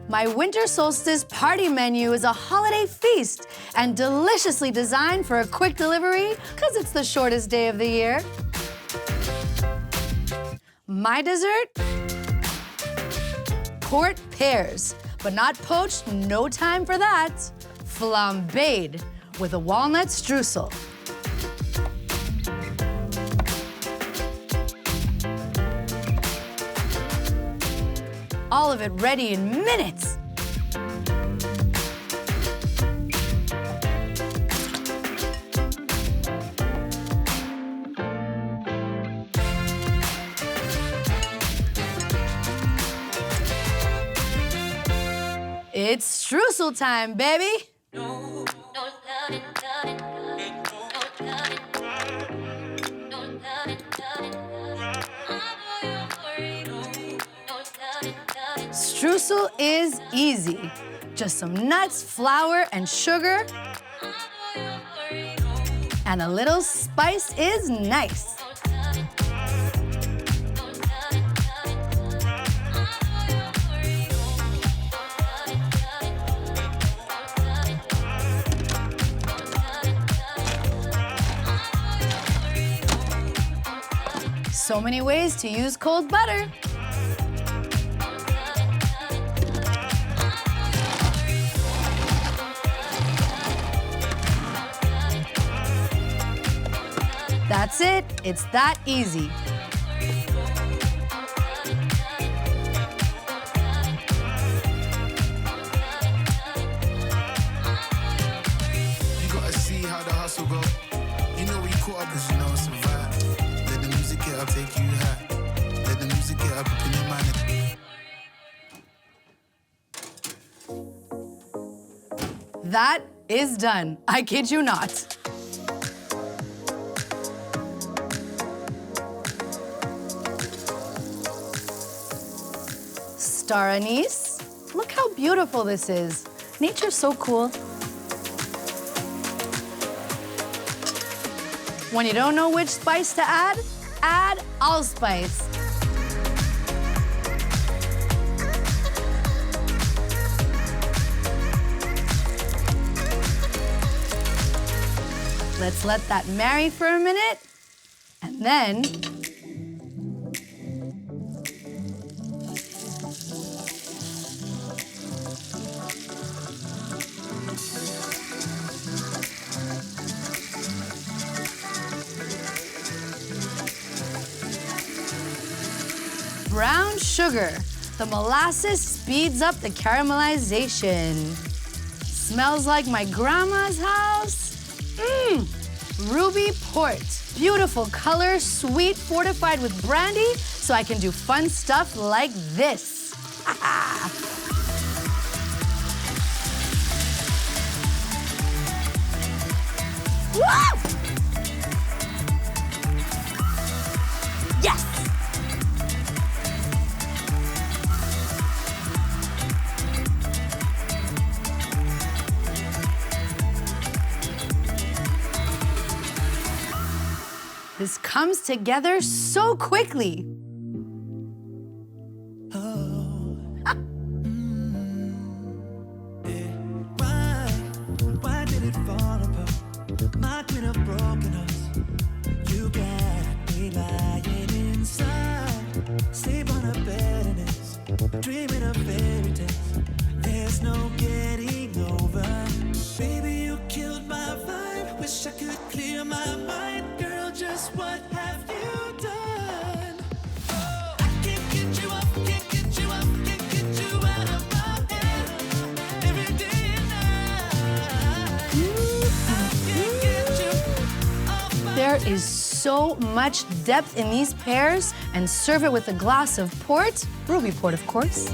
My winter solstice party menu is a holiday feast and deliciously designed for a quick delivery because it's the shortest day of the year. My dessert? Port pears, but not poached, no time for that. Flambéed with a walnut streusel. All of it ready in minutes. It's streusel time, baby. Streusel is easy. Just some nuts, flour, and sugar. And a little spice is nice. So many ways to use cold butter. That's it. It's that easy. You gotta see how the hustle go. You know we caught up 'cause you know it's a vibe. Let the music get up, take you high. Let the music get up in your mind. That is done. I kid you not. Star anise. Look how beautiful this is. Nature's so cool. When you don't know which spice to add allspice. Let's let that marry for a minute, and then brown sugar. The molasses speeds up the caramelization. Smells like my grandma's house. Ruby port. Beautiful color, sweet, fortified with brandy, so I can do fun stuff like this. Woo! Yes! This comes together so quickly. Why did it fall apart? My queen have broken us. You got me lying inside. Sleep on a bed and it's dreaming of fairy tales. There's no getting over. Baby, you killed my vibe. Wish I could clear my mind. Girl, just what have you done? Oh, I can't get you up, can't get you up, can't get you out of my head. Every day and night. I can't get you off my There is so much depth in these pears, and serve it with a glass of port. Ruby port, of course.